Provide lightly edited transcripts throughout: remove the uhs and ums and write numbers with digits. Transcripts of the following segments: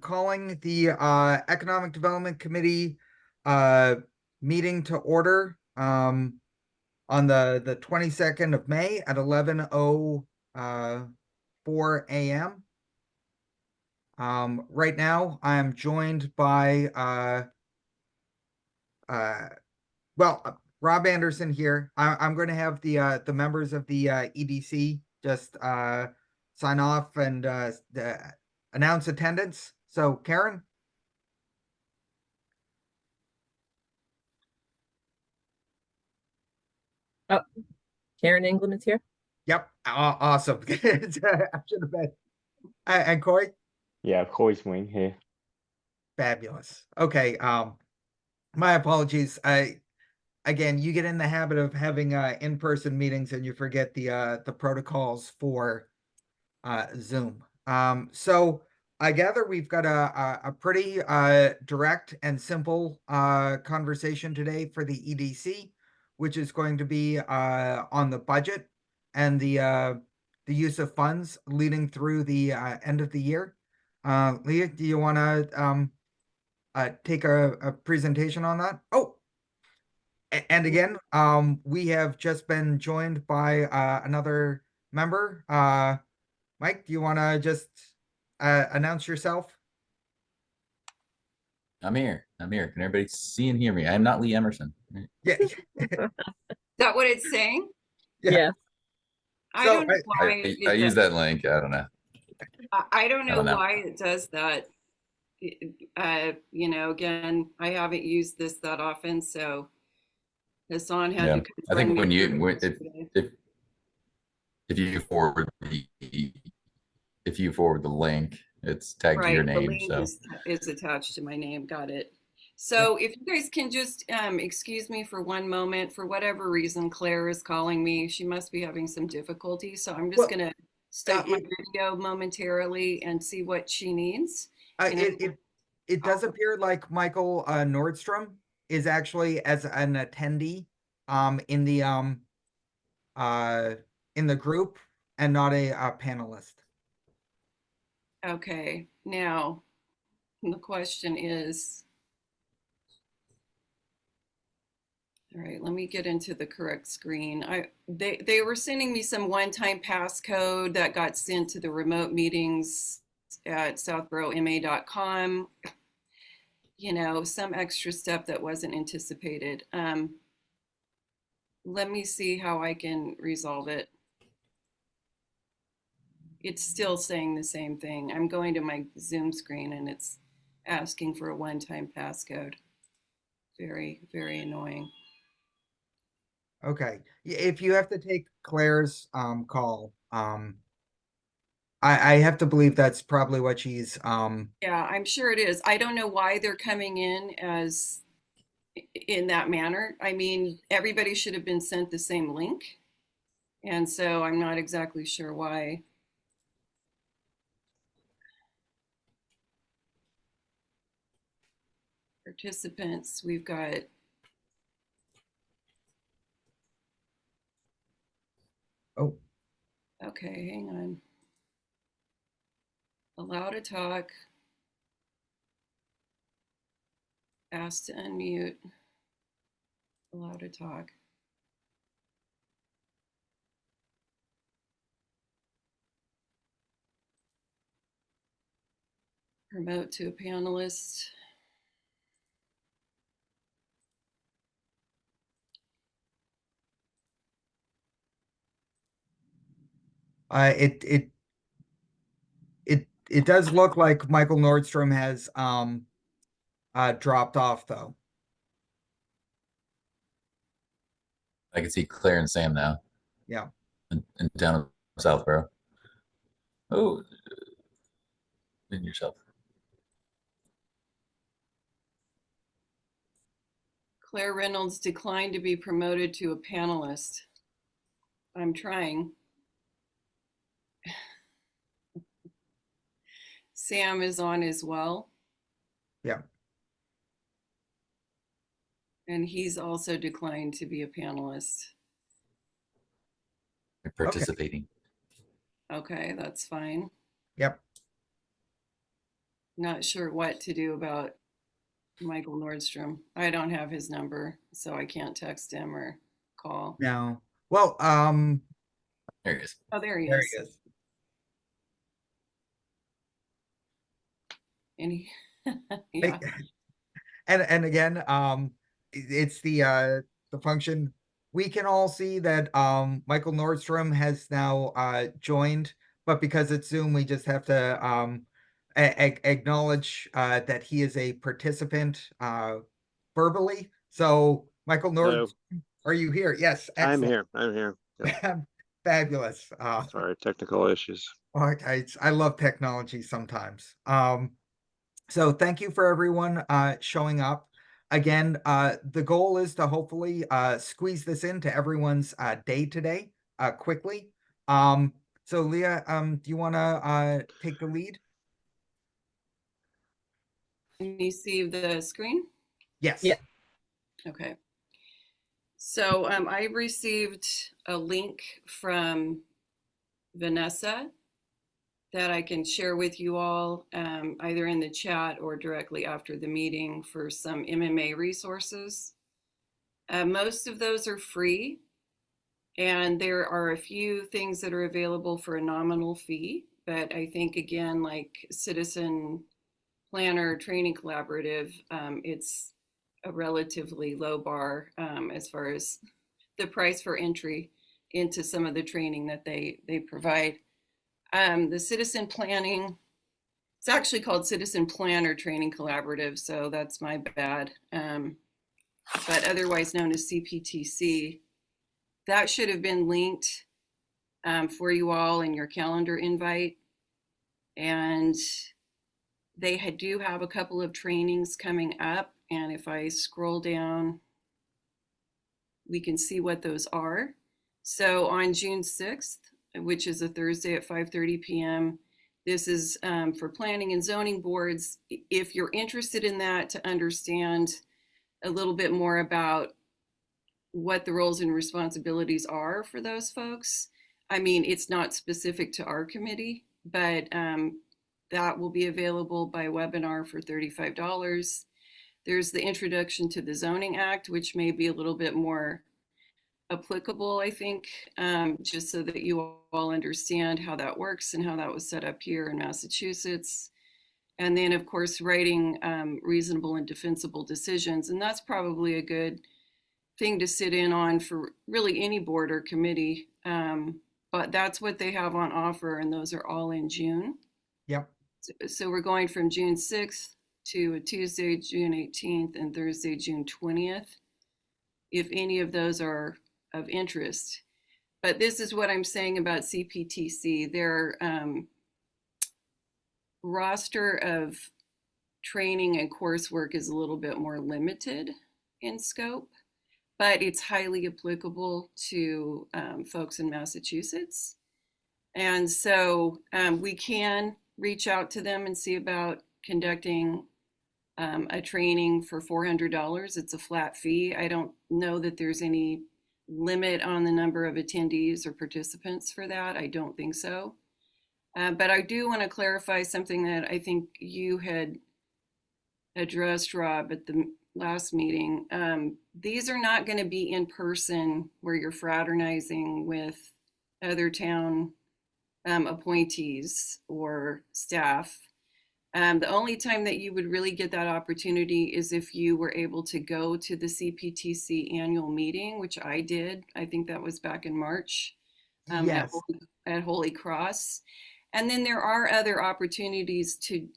calling the Economic Development Committee meeting to order on the 22nd of May at 11:04 a.m. Right now, I'm joined by Rob Anderson here. I'm going to have the members of the EDC just sign off and announce attendance. So, Karen? Oh, Karen England is here. Yep. Awesome. I should have been. And Corey? Yeah, Corey's wing here. Fabulous. Okay. My apologies. Again, you get in the habit of having in-person meetings and you forget the protocols for Zoom. So I gather we've got a pretty direct and simple conversation today for the EDC, which is going to be on the budget and the use of funds leading through the end of the year. Leah, do you want to take a presentation on that? Oh, and again, we have just been joined by another member. Mike, do you want to just announce yourself? I'm here. Can everybody see and hear me? I'm not Lee Emerson. Yeah. Is that what it's saying? Yeah. I So, don't know why I use that link. I don't know. I don't know don't know. why it does that. Again, I haven't used this that often, so Hassan had to I think confirm when me you today. if you forward the link, it's tagged to your the name. link So is attached to my name. Got it. So if you guys can just excuse me for one moment, for whatever reason, Claire is calling me. She must be having some difficulty. So I'm just going to stop my video momentarily and see what she needs. It does appear like Michael Nordstrom is actually as an attendee in the group and not a panelist. Okay, now the question is, all right, let me get into the correct screen. They were sending me some one-time passcode that got sent to the remote meetings at southboroughma.com. Some extra step that wasn't anticipated. Let me see how I can resolve it. It's still saying the same thing. I'm going to my Zoom screen and it's asking for a one-time passcode. Very, very annoying. Okay. If you have to take Claire's call, I have to believe that's probably what she's Yeah, I'm sure it is. I don't know why they're coming in that manner. I mean, everybody should have been sent the same link. And so I'm not exactly sure why. Participants, we've got okay, hang on. Allow to talk. Asked to unmute. Allow to talk. Promote to a panelist. It does look like Michael Nordstrom has dropped off though. I can see Claire and Sam now. Yeah. In down in Southborough. Oh, in yourself. Claire Reynolds declined to be promoted to a panelist. I'm trying. Sam is on as well. Yeah. And he's also declined to be a panelist. You're participating. Okay, that's fine. Yep. not sure what to do about Michael Nordstrom. I don't have his number, so I can't text him or call. No. Well, There he is. Oh, there he there is. he is. And he, Hey, yeah, and again, it's the function. We can all see that Michael Nordstrom has now joined, but because it's Zoom, we just have to acknowledge that he is a participant verbally. So Michael Hello. Nordstrom, are you here? Yes, I'm excellent. here. I'm here. Yep. Fabulous. Sorry, technical issues. I love technology sometimes. So thank you for everyone showing up. Again, the goal is to hopefully squeeze this into everyone's day today quickly. So Leah, do you want to take the lead? can you see the screen? Yes. Yeah. Okay. So I received a link from Vanessa that I can share with you all either in the chat or directly after the meeting for some MMA resources. Most of those are free, and there are a few things that are available for a nominal fee, but I think again, like Citizen Planner Training Collaborative, it's a relatively low bar as far as the price for entry into some of the training that they provide. The Citizen Planning, it's actually called Citizen Planner Training Collaborative, so that's my bad. But otherwise known as CPTC, that should have been linked for you all in your calendar invite. And they do have a couple of trainings coming up. And if I scroll down, we can see what those are. So on June 6th, which is a Thursday at 5:30 p.m., this is for planning and zoning boards. If you're interested in that to understand a little bit more about what the roles and responsibilities are for those folks, I mean, it's not specific to our committee, but that will be available by webinar for $35. There's the Introduction to the Zoning Act, which may be a little bit more applicable, I think, just so that you all understand how that works and how that was set up here in Massachusetts. And then, of course, writing reasonable and defensible decisions. And that's probably a good thing to sit in on for really any board or committee. But that's what they have on offer, and those are all in June. Yep. So we're going from June 6th to a Tuesday, June 18th, and Thursday, June 20th, if any of those are of interest. But this is what I'm saying about CPTC. Their roster of training and coursework is a little bit more limited in scope, but it's highly applicable to folks in Massachusetts. And so we can reach out to them and see about conducting a training for $400. It's a flat fee. I don't know that there's any limit on the number of attendees or participants for that. I don't think so. But I do want to clarify something that I think you had addressed, Rob, at the last meeting. These are not going to be in person where you're fraternizing with other town appointees or staff. The only time that you would really get that opportunity is if you were able to go to the CPTC annual meeting, which I did. I think that was back in March Yes. at Holy Cross. And then there are other opportunities to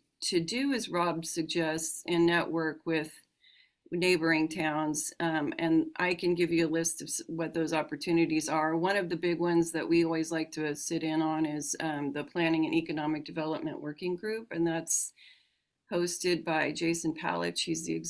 do as Rob suggests and network with neighboring towns. And I can give you a list of what those opportunities are. One of the big ones that we always like to sit in on is the Planning and Economic Development Working Group. And that's hosted by Jason Palich. He's the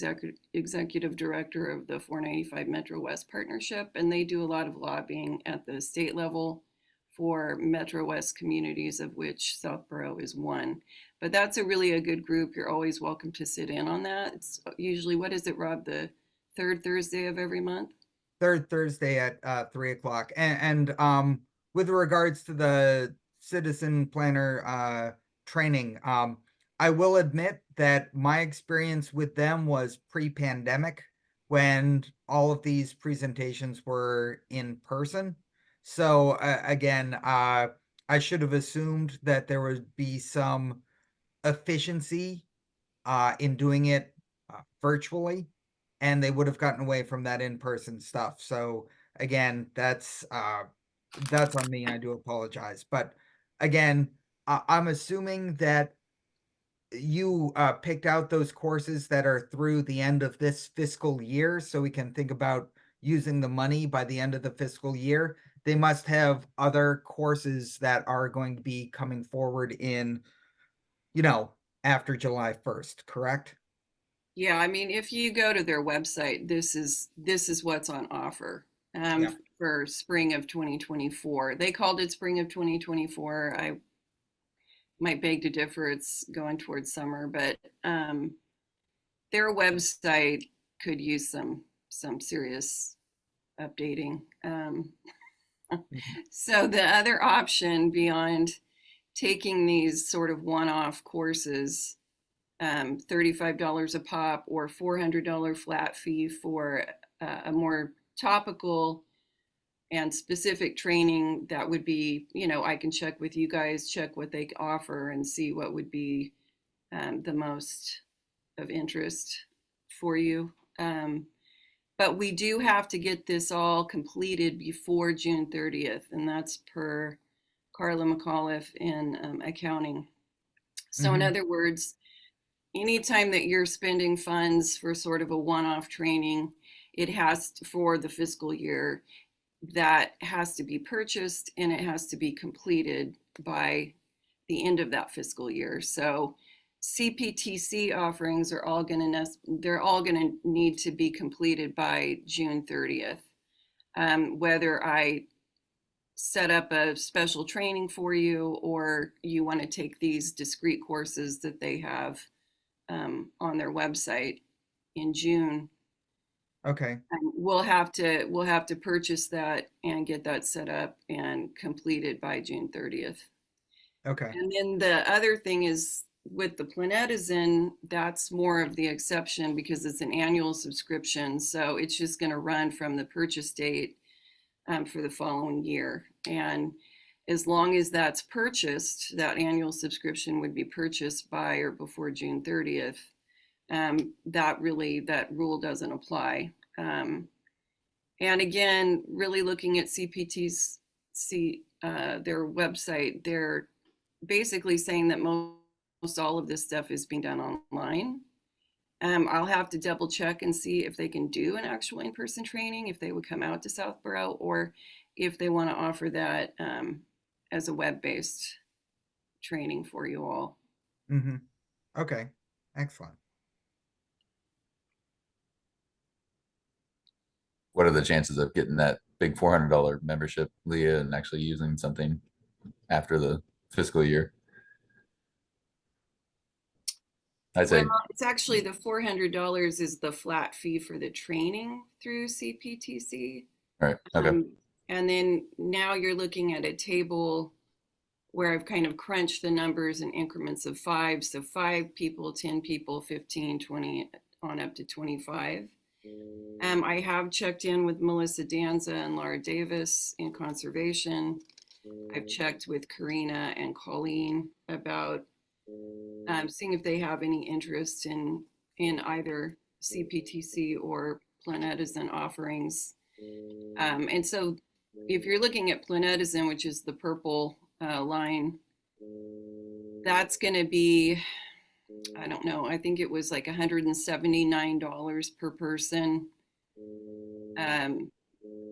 executive director of the 495 Metro West Partnership. And they do a lot of lobbying at the state level for Metro West communities, of which Southborough is one. But that's a really good group. You're always welcome to sit in on that. It's usually, what is it, Rob, the third Thursday of every month? Third Thursday at 3 o'clock. And with regards to the Citizen Planner training, I will admit that my experience with them was pre-pandemic when all of these presentations were in person. So again, I should have assumed that there would be some efficiency in doing it virtually, and they would have gotten away from that in-person stuff. So again, that's on me. I do apologize, but again, I'm assuming that you picked out those courses that are through the end of this fiscal year, so we can think about using the money by the end of the fiscal year. They must have other courses that are going to be coming forward in, after July 1st, correct? Yeah, I mean, if you go to their website, this is what's on offer Yeah. for spring of 2024. They called it spring of 2024. I might beg to differ. It's going towards summer, but their website could use some serious updating. So the other option beyond taking these sort of one-off courses, $35 a pop or $400 flat fee for a more topical and specific training, that would be, I can check with you guys, check what they offer and see what would be the most of interest for you. But we do have to get this all completed before June 30th, and that's per Carla McAuliffe in accounting. So in other words, anytime that you're spending funds for sort of a one-off training, it has to, for the fiscal year, that has to be purchased and it has to be completed by the end of that fiscal year. So CPTC offerings are all going to need to be completed by June 30th. Whether I set up a special training for you or you want to take these discrete courses that they have on their website in June. Okay. We'll have to purchase that and get that set up and completed by June 30th. Okay. And then the other thing is with the Planetizen, that's more of the exception because it's an annual subscription. So it's just going to run from the purchase date for the following year. And as long as that's purchased, that annual subscription would be purchased by or before June 30th. That rule doesn't apply. And again, really looking at CPT's their website, they're basically saying that most all of this stuff is being done online. I'll have to double check and see if they can do an actual in-person training, if they would come out to Southborough, or if they want to offer that as a web-based training for you all. Mm-hmm. Okay. Excellent. What are the chances of getting that big $400 membership, Leah, and actually using something after the fiscal year? I'd say, Well, it's actually the $400 is the flat fee for the training through CPTC. all right, okay. And then now you're looking at a table where I've kind of crunched the numbers in increments of 5. So 5 people, 10 people, 15, 20, on up to 25. I have checked in with Melissa Danza and Laura Davis in conservation. I've checked with Karina and Colleen about seeing if they have any interest in either CPTC or Planetizen offerings. And so if you're looking at Planetizen, which is the purple line, that's going to be, I don't know, I think it was like $179 per person. And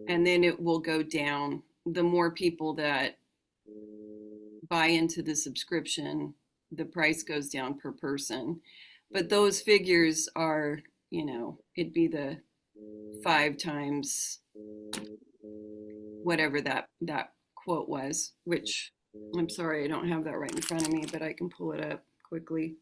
then it will go down. The more people that buy into the subscription, the price goes down per person. But those figures are, it'd be the 5 times whatever that quote was, which I'm sorry, I don't have that right in front of me, but I can pull it up quickly.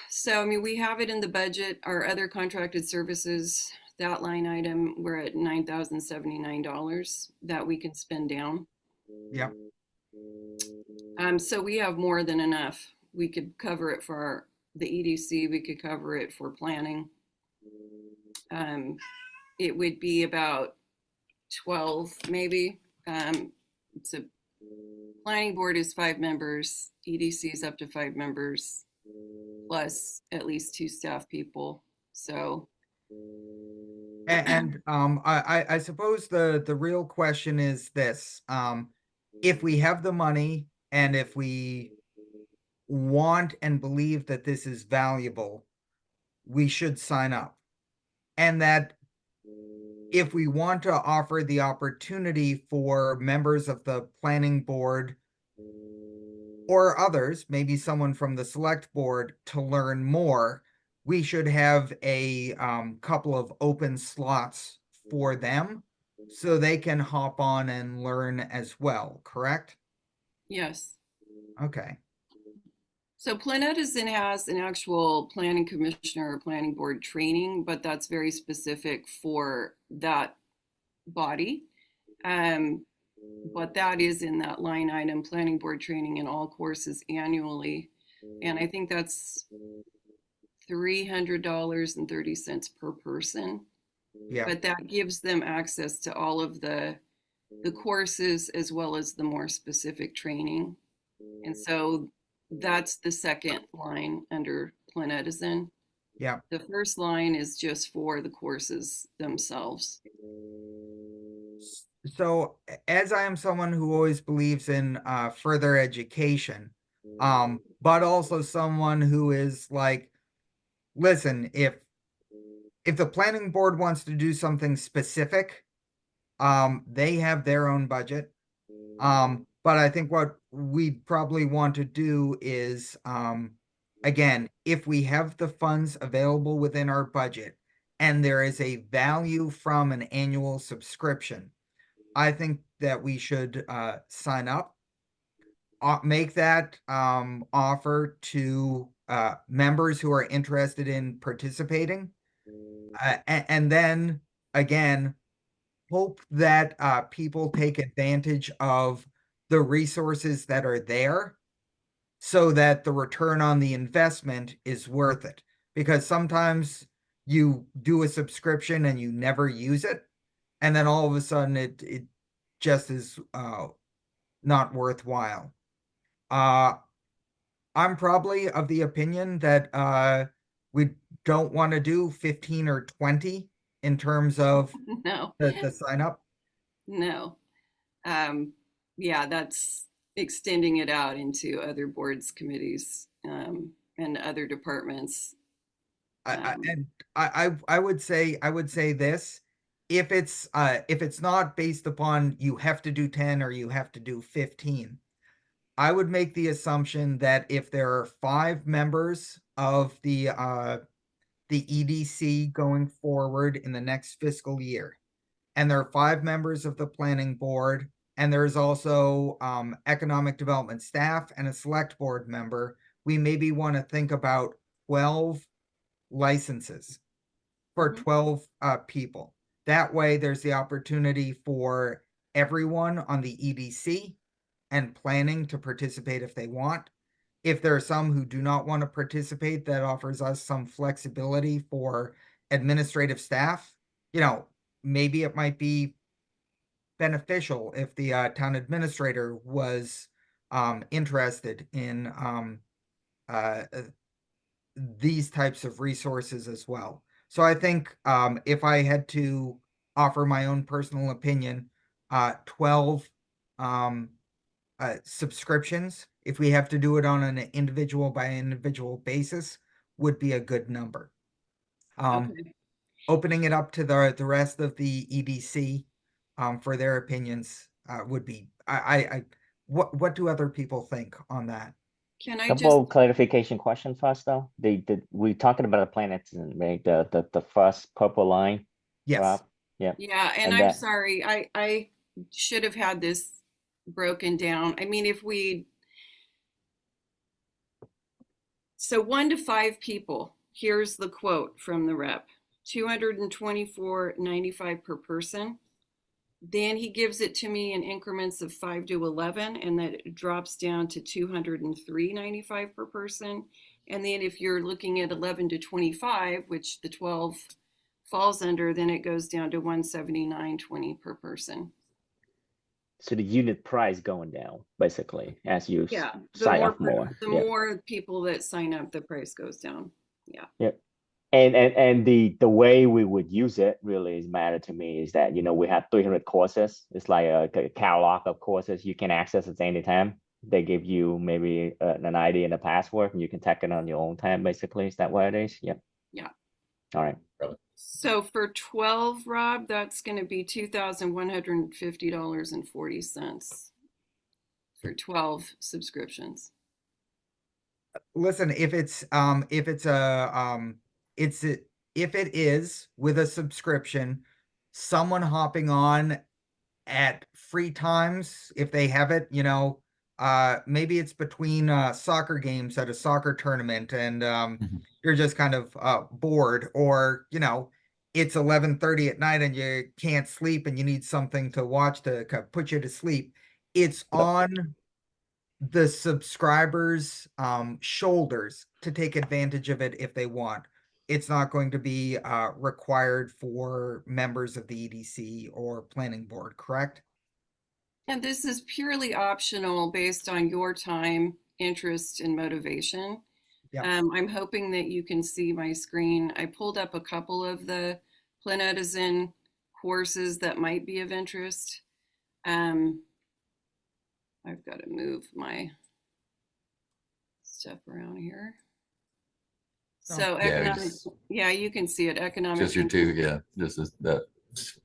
So, I mean, we have it in the budget. Our other contracted services, that line item, we're at $9,079 that we can spend down. Yeah. So we have more than enough. We could cover it for the EDC, we could cover it for planning. It would be about 12 maybe. So planning board is 5 members, EDC is up to 5 members, plus at least 2 staff people. So And I suppose the real question is this, if we have the money and if we want and believe that this is valuable, we should sign up. And that if we want to offer the opportunity for members of the planning board or others, maybe someone from the select board, to learn more, we should have a couple of open slots for them so they can hop on and learn as well, correct? yes. Okay. So Plan Edison has an actual planning commissioner or planning board training, but that's very specific for that body. But that is in that line item, planning board training in all courses annually. And I think that's $300.30 per person. Yeah. But that gives them access to all of the courses as well as the more specific training. And so that's the second line under Plan Edison. Yeah. The first line is just for the courses themselves. So as I am someone who always believes in further education, but also someone who is like, listen, if the planning board wants to do something specific, they have their own budget. But I think what we probably want to do is, again, if we have the funds available within our budget and there is a value from an annual subscription, I think that we should sign up, make that offer to members who are interested in participating, and then again, hope that people take advantage of the resources that are there so that the return on the investment is worth it. Because sometimes you do a subscription and you never use it, and then all of a sudden it just is not worthwhile. I'm probably of the opinion that we don't want to do 15 or 20 in terms of No, the sign up. no. Yeah, that's extending it out into other boards, committees, and other departments. I would say this, if it's not based upon you have to do 10 or you have to do 15, I would make the assumption that if there are 5 members of the EDC going forward in the next fiscal year, and there are 5 members of the planning board, and there's also economic development staff and a select board member, we maybe want to think about 12 licenses for 12 people. That way there's the opportunity for everyone on the EDC and planning to participate if they want. If there are some who do not want to participate, that offers us some flexibility for administrative staff. Maybe it might be beneficial if the town administrator was interested in these types of resources as well. So I think if I had to offer my own personal opinion, 12 subscriptions, if we have to do it on an individual by individual basis, would be a good number. Okay. Opening it up to the rest of the EDC for their opinions would be, what do other people think on that? Can I Couple just, clarification question first though. We talking about a planet, right? The first purple line. Yes. Rob? Yeah. yeah, and And I'm that- sorry, I should have had this broken down. I mean, so 1 to 5 people, here's the quote from the rep, $224.95 per person. Then he gives it to me in increments of 5 to 11, and that it drops down to $203.95 per person. And then if you're looking at 11 to 25, which the 12 falls under, then it goes down to $179.20 per person. So the unit price going down basically as you Yeah, sign up more. the Yeah. more people that sign up, the price goes down. And the way we would use it really is matter to me is that, you know, we have 300 courses. It's like a catalog of courses you can access at any time. They give you maybe an ID and a password, and you can take it on your own time. Basically, is that what it is? Yep. Yeah. All right. So for 12, Rob, that's going to be $2,150.40 for 12 subscriptions. Listen, if it is with a subscription, someone hopping on at free times, if they have it, you know, maybe it's between soccer games at a soccer tournament, and you're just kind of bored, or you know, it's 11:30 at night and you can't sleep and you need something to watch to put you to sleep. It's on the subscribers' shoulders to take advantage of it if they want. It's not going to be required for members of the EDC or planning board, correct? And this is purely optional based on your time, interest, and motivation. Yeah. I'm hoping that you can see my screen. I pulled up a couple of the Planetizen courses that might be of interest. I've got to move my stuff around here. So Yeah, economic, just- yeah, you can see it. Economic. Just your two, yeah, just that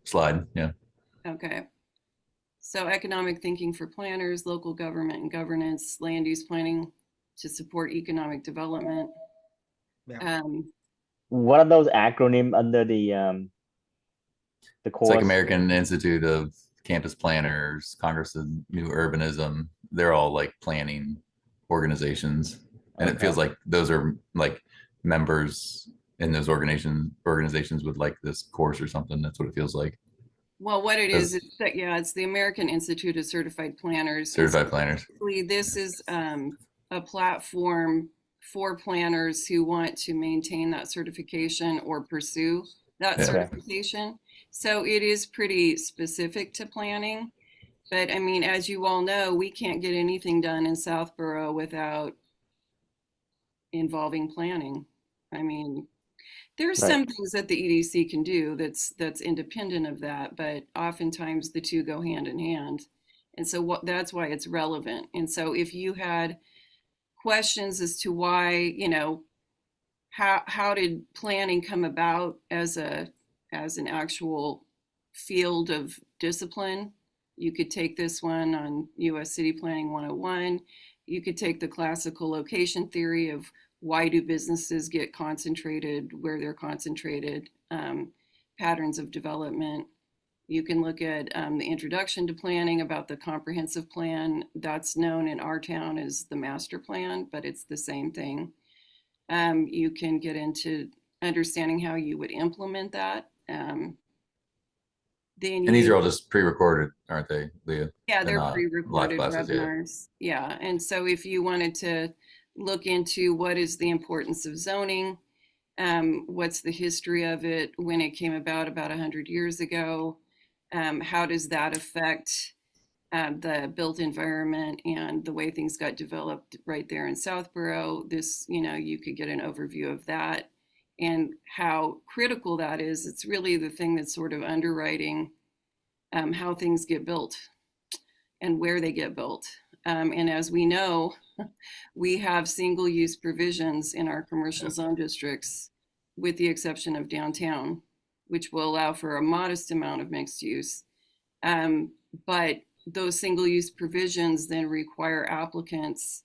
slide, yeah. Okay. So economic thinking for planners, local government and governance, land use planning to support economic development. Yeah. What are those acronyms under the It's course? like American Institute of Campus Planners, Congress of New Urbanism. They're all like planning organizations. And it feels like those are like members in those organizations would like this course or something. That's what it feels like. Well, what it is that, yeah, it's the American Institute of Certified Planners. And Certified planners. basically, this is a platform for planners who want to maintain that certification or pursue that Yeah. certification. So it is pretty specific to planning. But I mean, as you all know, we can't get anything done in Southborough without involving planning. I mean, there's Right. some things that the EDC can do that's independent of that, but oftentimes the two go hand in hand. And so that's why it's relevant. And so if you had questions as to why, you know, how did planning come about as an actual field of discipline, you could take this one on US City Planning 101. You could take the classical location theory of why do businesses get concentrated where they're concentrated, patterns of development. You can look at the introduction to planning about the comprehensive plan. That's known in our town as the master plan, but it's the same thing. You can get into understanding how you would implement that. And these are all just pre-recorded, aren't they, Leah? Yeah, they're not live pre-recorded classes, yeah. webinars. Yeah, and so if you wanted to look into what is the importance of zoning, what's the history of it, when it came about 100 years ago, how does that affect the built environment and the way things got developed right there in Southborough, this, you know, you could get an overview of that and how critical that is. It's really the thing that's sort of underwriting how things get built and where they get built. And as we know, we have single use provisions in our commercial zone districts, with the exception of downtown, which will allow for a modest amount of mixed use. But those single use provisions then require applicants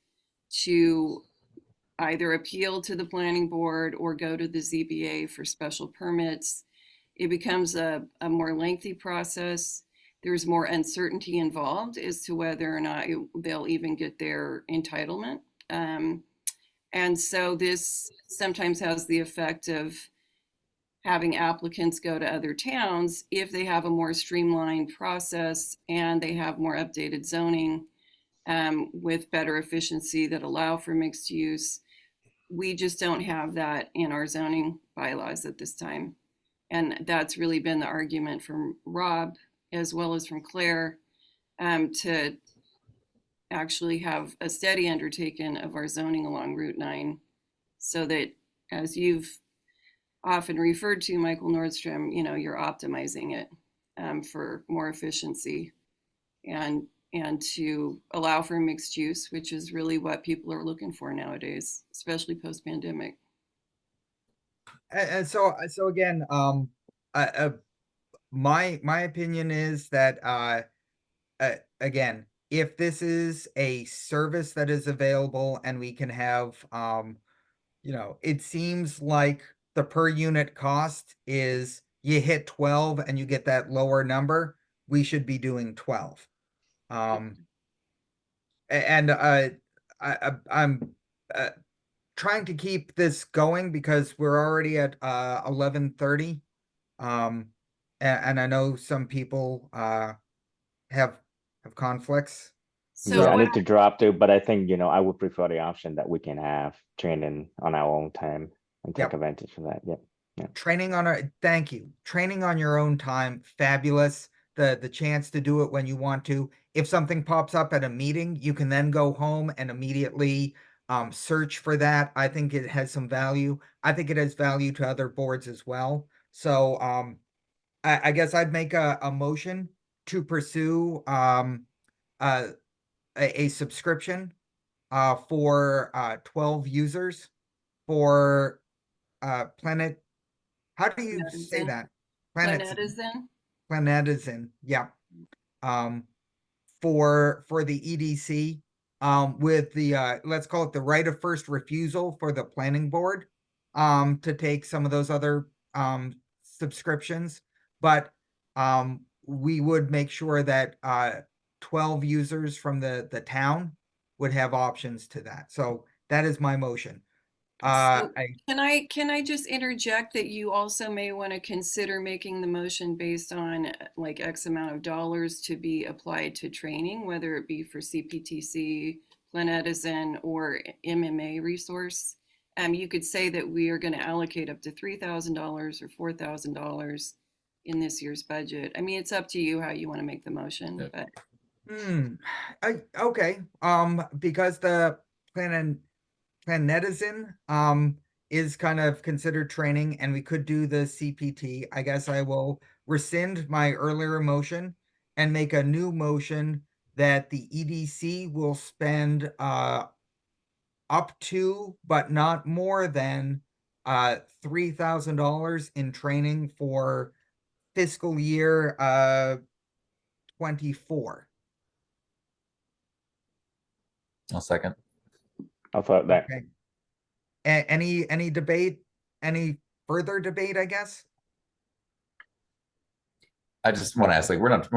to either appeal to the planning board or go to the ZBA for special permits. It becomes a more lengthy process. There's more uncertainty involved as to whether or not they'll even get their entitlement. And so this sometimes has the effect of having applicants go to other towns if they have a more streamlined process and they have more updated zoning with better efficiency that allow for mixed use. We just don't have that in our zoning bylaws at this time. And that's really been the argument from Rob as well as from Claire to actually have a steady undertaken of our zoning along Route 9 so that, as you've often referred to, Michael Nordstrom, you're optimizing it for more efficiency and to allow for mixed use, which is really what people are looking for nowadays, especially post-pandemic. And so again, my opinion is that again, if this is a service that is available and we can have it seems like the per unit cost is you hit 12 and you get that lower number, we should be doing 12. I'm trying to keep this going because we're already at 11:30. And I know some people have conflicts. So Yeah, I need to drop too, but I think, I would prefer the option that we can have training on our own time and take Yep. advantage of that. Yep. Thank you. Training on your own time, fabulous. The chance to do it when you want to. If something pops up at a meeting, you can then go home and immediately search for that. I think it has some value. I think it has value to other boards as well. So I guess I'd make a motion to pursue a subscription for 12 users for Planet. How do you say Planetizen. that? Planetizen. Planetizen, yeah. For the EDC, with the let's call it the right of first refusal for the planning board, to take some of those other subscriptions, but we would make sure that 12 users from the town would have options to that. So that is my motion. So can I just interject that you also may want to consider making the motion based on like X amount of dollars to be applied to training, whether it be for CPTC, Planetizen, or MMA resource. You could say that we are going to allocate up to $3,000 or $4,000 in this year's budget. I mean, it's up to you how you want to make the motion, Yep. but okay. Because the Planetizen is kind of considered training and we could do the CPT. I guess I will rescind my earlier motion and make a new motion that the EDC will spend up to but not more than $3,000 in training for fiscal year 24. I'll second. I thought that. Okay. Any debate? Any further debate, I guess? I just want to ask, like, we're not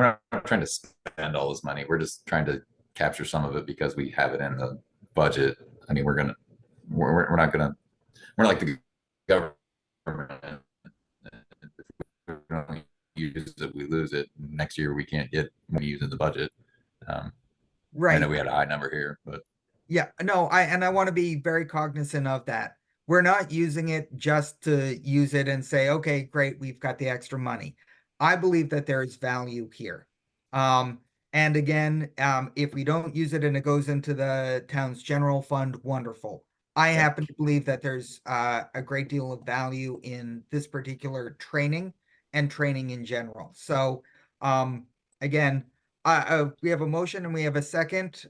trying to spend all this money. We're just trying to capture some of it because we have it in the budget. I mean, we're not like the government. If we don't use it, we lose it. Next year we can't get money used in the budget. Right. I know we had a high number here, but yeah, no, I want to be very cognizant of that. We're not using it just to use it and say, okay, great, we've got the extra money. I believe that there is value here. And again, if we don't use it and it goes into the town's general fund, wonderful. I happen to believe that there's a great deal of value in this particular training and training in general. So again, we have a motion and we have a second.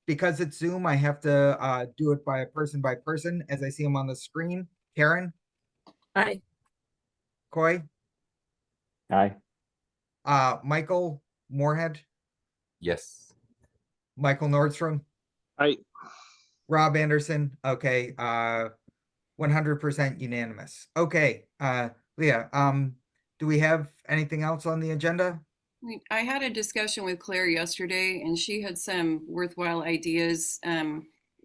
Because it's Zoom, I have to do it by person as I see them on the screen. Karen, Aye. Coy, Aye. Michael Moorhead, yes. Michael Nordstrom, Rob Anderson. Okay, 100% unanimous. Okay, Leah, do we have anything else on the agenda? I had a discussion with Claire yesterday and she had some worthwhile ideas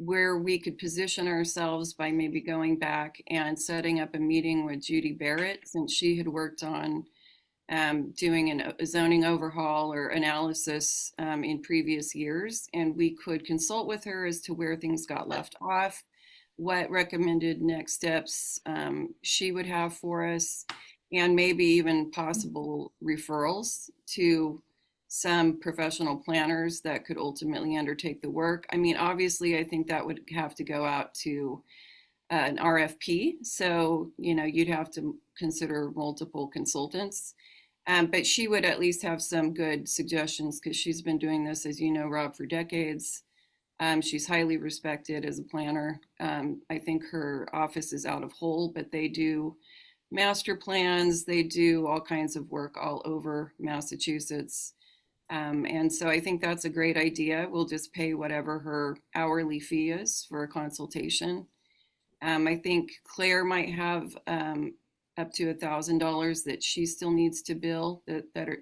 where we could position ourselves by maybe going back and setting up a meeting with Judy Barrett, since she had worked on doing a zoning overhaul or analysis in previous years. And we could consult with her as to where things got left off, what recommended next steps she would have for us, and maybe even possible referrals to some professional planners that could ultimately undertake the work. I mean, obviously, I think that would have to go out to an RFP. So, you know, you'd have to consider multiple consultants. But she would at least have some good suggestions, because she's been doing this, as you know, Rob, for decades. She's highly respected as a planner. I think her office is out of Hull, but they do master plans. They do all kinds of work all over Massachusetts. And so I think that's a great idea. We'll just pay whatever her hourly fee is for a consultation. I think Claire might have up to $1,000 that she still needs to bill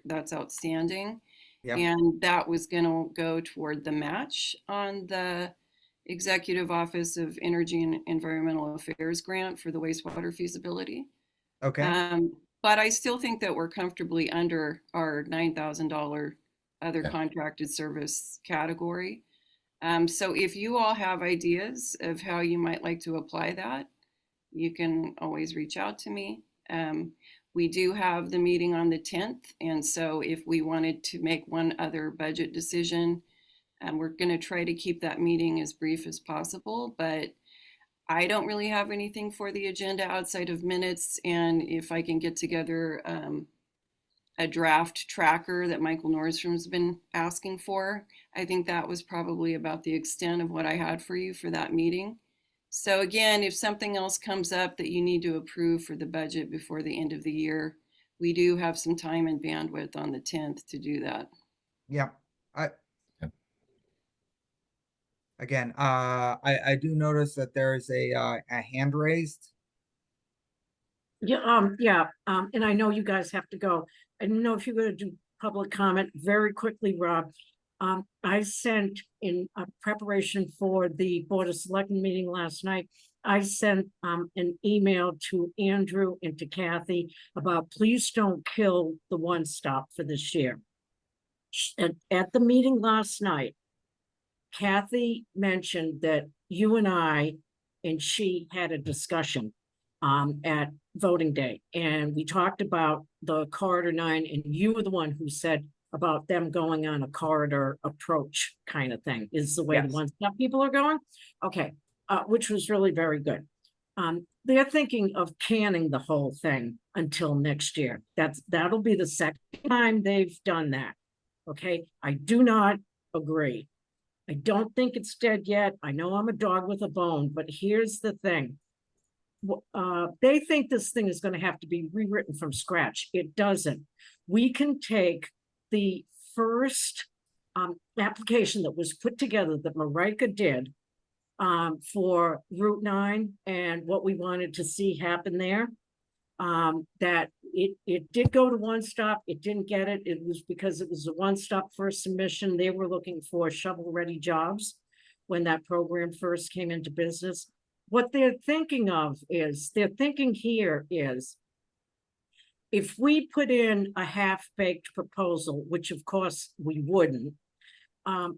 that's outstanding. Yep. And that was going to go toward the match on the Executive Office of Energy and Environmental Affairs grant for the wastewater feasibility. Okay. But I still think that we're comfortably under our $9,000 other Yeah. contracted service category. So if you all have ideas of how you might like to apply that, you can always reach out to me. We do have the meeting on the 10th. And so if we wanted to make one other budget decision, we're going to try to keep that meeting as brief as possible. But I don't really have anything for the agenda outside of minutes. And if I can get together a draft tracker that Michael Nordstrom's been asking for, I think that was probably about the extent of what I had for you for that meeting. So again, if something else comes up that you need to approve for the budget before the end of the year, we do have some time and bandwidth on the 10th to do that. Yeah. Yep. Again, I do notice that there is a hand raised. Yeah, and I know you guys have to go. I didn't know if you're gonna do public comment very quickly, Rob. I sent in preparation for the Board of Selectmen meeting last night. I sent an email to Andrew and to Kathy about please don't kill the One Stop for this year. At the meeting last night, Kathy mentioned that you and I and she had a discussion at voting day, and we talked about the Corridor 9, and you were the one who said about them going on a corridor approach kind of thing is the way Yes. the One Stop people are going. Okay, which was really very good. They're thinking of canning the whole thing until next year. That'll be the second time they've done that. Okay, I do not agree. I don't think it's dead yet. I know I'm a dog with a bone, but here's the thing. They think this thing is going to have to be rewritten from scratch. It doesn't. We can take the first application that was put together that Marika did for Route 9 and what we wanted to see happen there. That it did go to One Stop. It didn't get it. It was because it was a One Stop first submission. They were looking for shovel-ready jobs when that program first came into business. What they're thinking of is, they're thinking here is, if we put in a half-baked proposal, which of course we wouldn't,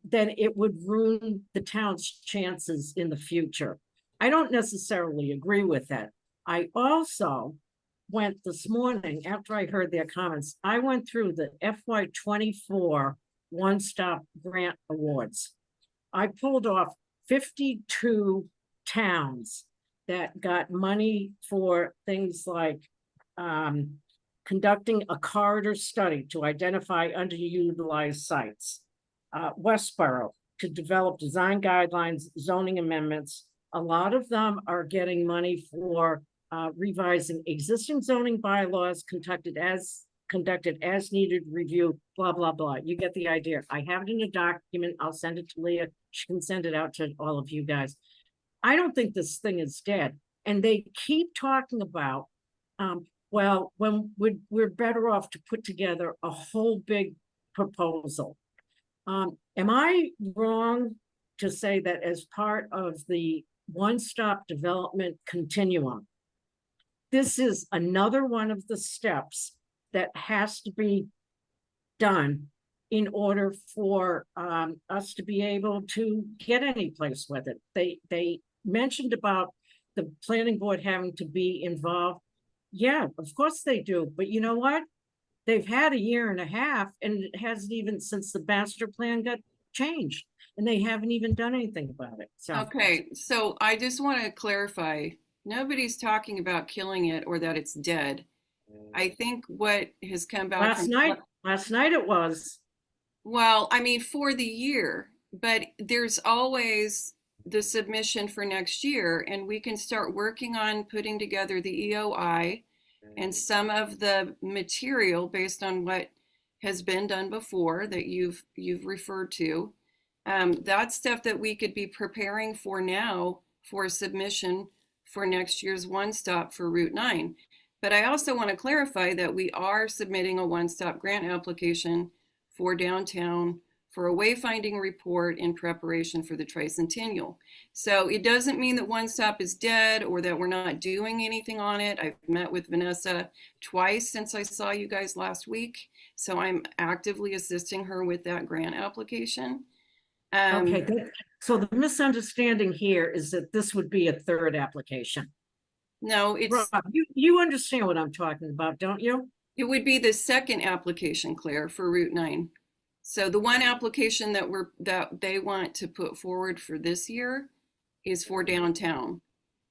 then it would ruin the town's chances in the future. I don't necessarily agree with that. I also went this morning, after I heard their comments, I went through the FY24 One Stop Grant Awards. I pulled off 52 towns that got money for things like conducting a corridor study to identify underutilized sites. Westboro to develop design guidelines, zoning amendments. A lot of them are getting money for revising existing zoning bylaws conducted as needed review, blah, blah, blah. You get the idea. I have it in a document. I'll send it to Leah. She can send it out to all of you guys. I don't think this thing is dead. And they keep talking about, well, when we're better off to put together a whole big proposal. Am I wrong to say that as part of the one-stop development continuum, this is another one of the steps that has to be done in order for us to be able to get any place with it. They mentioned about the planning board having to be involved. Yeah, of course they do. But you know what? They've had a year and a half, and it hasn't even since the master plan got changed, and they haven't even done anything about it. So Okay, so I just want to clarify, nobody's talking about killing it or that it's dead. I think what has come back last night it was. well, I mean, for the year, but there's always the submission for next year, and we can start working on putting together the EOI and some of the material based on what has been done before that you've referred to. That's stuff that we could be preparing for now for submission for next year's one stop for Route 9. But I also want to clarify that we are submitting a one-stop grant application for downtown for a wayfinding report in preparation for the tricentennial. So it doesn't mean that One Stop is dead or that we're not doing anything on it. I've met with Vanessa twice since I saw you guys last week. So I'm actively assisting her with that grant application. Okay, so the misunderstanding here is that this would be a third application. No, Rob, you understand what I'm talking about, don't you? it would be the second application, Claire, for Route 9. So the one application that they want to put forward for this year is for downtown.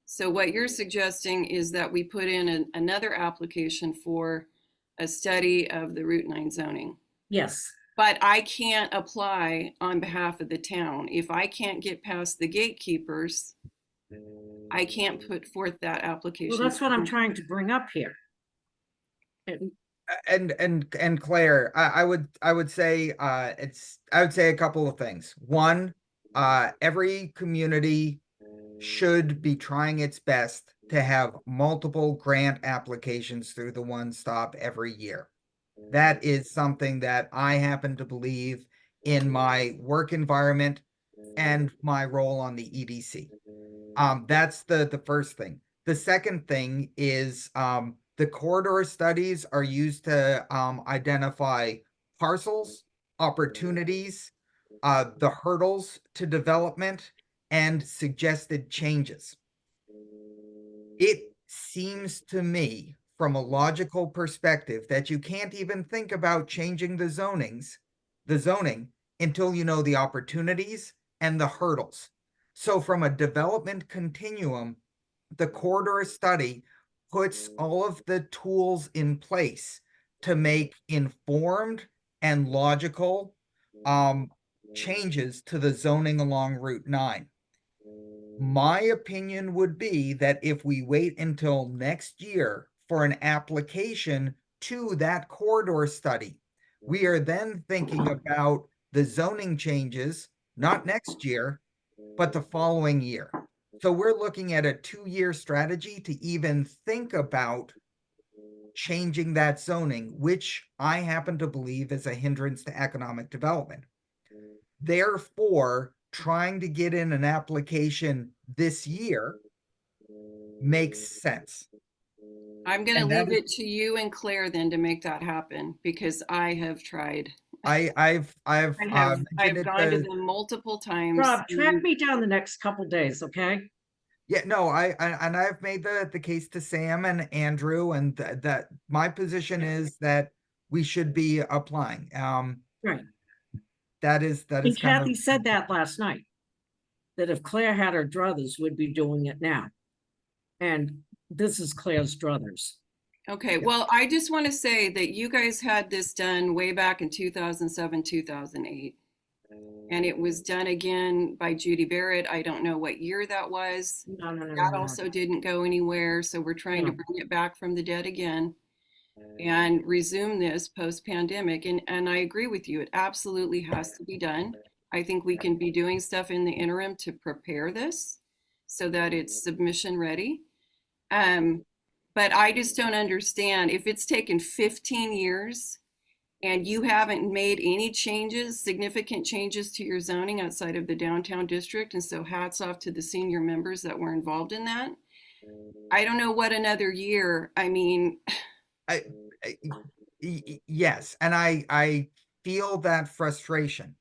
So what you're suggesting is that we put in another application for a study of the Route 9 zoning. Yes. But I can't apply on behalf of the town. If I can't get past the gatekeepers, I can't put forth that application. Well, that's what I'm trying to bring up here. And Claire, I would say I would say a couple of things. One, every community should be trying its best to have multiple grant applications through the One Stop every year. That is something that I happen to believe in my work environment and my role on the EDC. That's the first thing. The second thing is the corridor studies are used to identify parcels, opportunities, the hurdles to development, and suggested changes. It seems to me, from a logical perspective, that you can't even think about changing the zoning until you know the opportunities and the hurdles. So from a development continuum, the corridor study puts all of the tools in place to make informed and logical changes to the zoning along Route 9. My opinion would be that if we wait until next year for an application to that corridor study, we are then thinking about the zoning changes, not next year, but the following year. So we're looking at a 2-year strategy to even think about changing that zoning, which I happen to believe is a hindrance to economic development. Therefore, trying to get in an application this year makes sense. I'm going to leave it to you and Claire then to make that happen, because I have tried. I've gone to them multiple times. Rob, track me down the next couple days, okay? Yeah, no, I've made the case to Sam and Andrew, and that my position is that we should be applying. Right. That is And kind Kathy of, said that last night, that if Claire had her druthers, we'd be doing it now. And this is Claire's druthers. Okay, well, I just want to say that you guys had this done way back in 2007, 2008. And it was done again by Judy Barrett. I don't know what year that was. No. That also didn't go anywhere. So we're trying to bring it back from the dead again and resume this post-pandemic. And I agree with you. It absolutely has to be done. I think we can be doing stuff in the interim to prepare this so that it's submission ready. But I just don't understand if it's taken 15 years and you haven't made any changes, significant changes to your zoning outside of the downtown district, and so hats off to the senior members that were involved in that. I don't know what another year, I mean, I, yes, and I feel that frustration.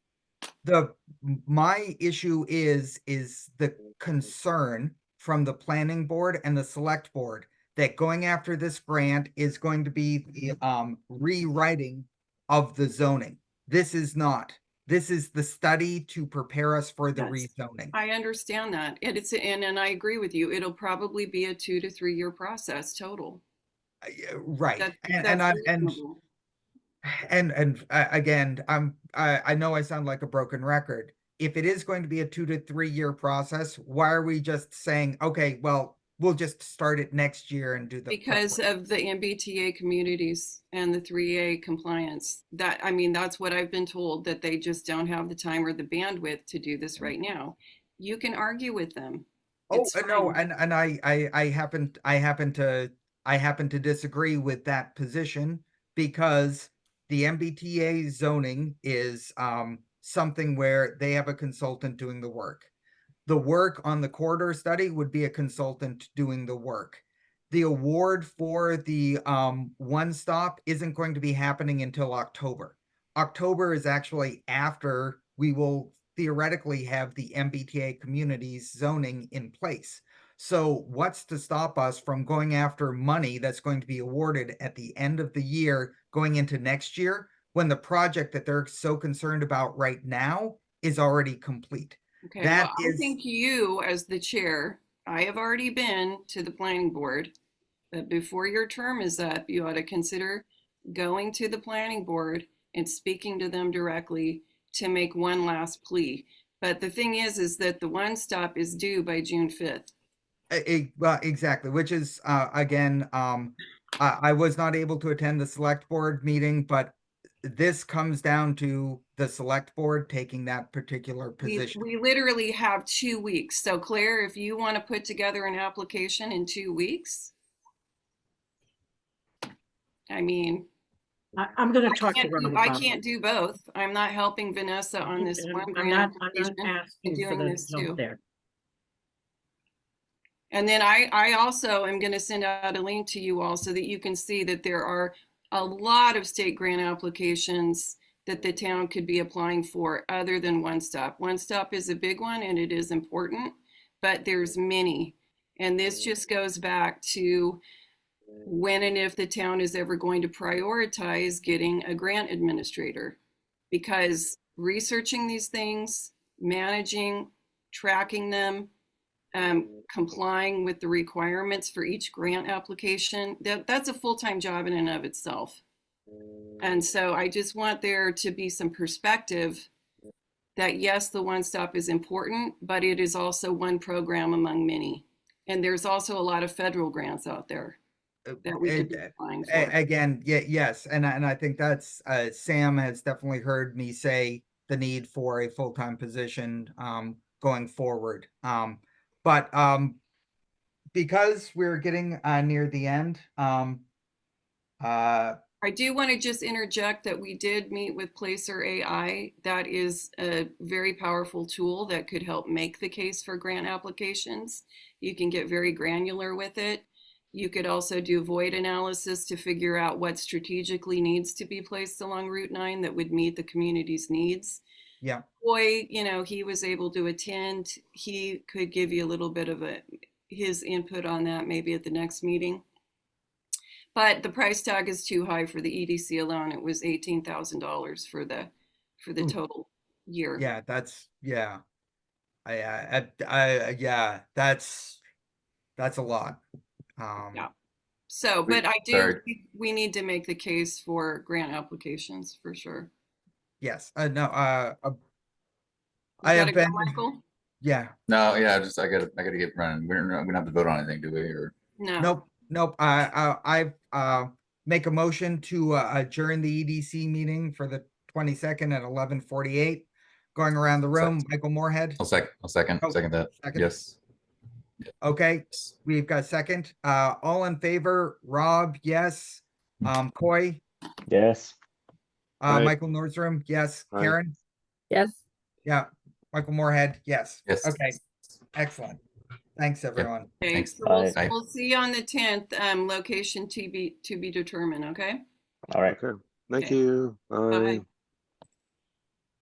My issue is the concern from the planning board and the select board that going after this grant is going to be the rewriting of the zoning. This is not. This is the study to prepare us for the Yes. rezoning. I understand that. And I agree with you. It'll probably be a 2 to 3 year process total. Right. That, And that's and reasonable. again, I know I sound like a broken record. If it is going to be a 2 to 3 year process, why are we just saying, okay, well, we'll just start it next year and do the prep Because work? of the MBTA communities and the 3A compliance. That, I mean, that's what I've been told, that they just don't have the time or the bandwidth to do this right now. You can argue with them. Oh, It's no, fine. and I happen to disagree with that position because the MBTA zoning is something where they have a consultant doing the work. The work on the corridor study would be a consultant doing the work. The award for the one stop isn't going to be happening until October. October is actually after we will theoretically have the MBTA communities zoning in place. So what's to stop us from going after money that's going to be awarded at the end of the year going into next year when the project that they're so concerned about right now is already complete? Okay, That well, I is, think you, as the chair, I have already been to the planning board, but before your term is up, you ought to consider going to the planning board and speaking to them directly to make one last plea. But the thing is that the one stop is due by June 5th. well, exactly, which is, again, I was not able to attend the select board meeting, but this comes down to the select board taking that particular position. We literally have 2 weeks. So Claire, if you want to put together an application in 2 weeks, I mean, I'm gonna talk to Rob I about it. can't do both. I'm not helping Vanessa on this And one I'm grant not application and asking for doing the this help too. there. And then I also am going to send out a link to you all so that you can see that there are a lot of state grant applications that the town could be applying for other than One Stop. One Stop is a big one and it is important, but there's many. And this just goes back to when and if the town is ever going to prioritize getting a grant administrator. Because researching these things, managing, tracking them, complying with the requirements for each grant application, that's a full-time job in and of itself. And so I just want there to be some perspective that yes, the One Stop is important, but it is also one program among many. And there's also a lot of federal grants out there that we could be applying for. Again, yes, and I think that's, Sam has definitely heard me say the need for a full-time position, going forward. But because we're getting near the end, I do want to just interject that we did meet with Placer AI. That is a very powerful tool that could help make the case for grant applications. You can get very granular with it. You could also do void analysis to figure out what strategically needs to be placed along Route 9 that would meet the community's needs. yeah, Boy, he was able to attend. He could give you a little bit of his input on that maybe at the next meeting. But the price tag is too high for the EDC alone. It was $18,000 for the Ooh. total year. yeah, yeah, yeah, that's a lot. Yeah. So, but I do, Sorry. we need to make the case for grant applications for sure. Yes, no, I You have gotta go, been, Michael? yeah, No, yeah, I gotta get running. We don't have to vote on anything, do we? Or No. nope, I make a motion to adjourn the EDC meeting for the 22nd at 11:48. Going around the room, Michael Moorhead, I'll second Oh, that. second. Yes. okay, we've got second, all in favor, Rob, yes, Coy, Yes. Aye. Michael Nordstrom, yes. Aye. Karen? Yes. Yeah. Michael Moorhead, yes. Yes. Okay, excellent. Thanks, everyone. Okay, Thanks. so we'll, Bye. we'll see you on the 10th, location to be determined, okay? All right. Okay. Thank Okay. you. Bye. Bye.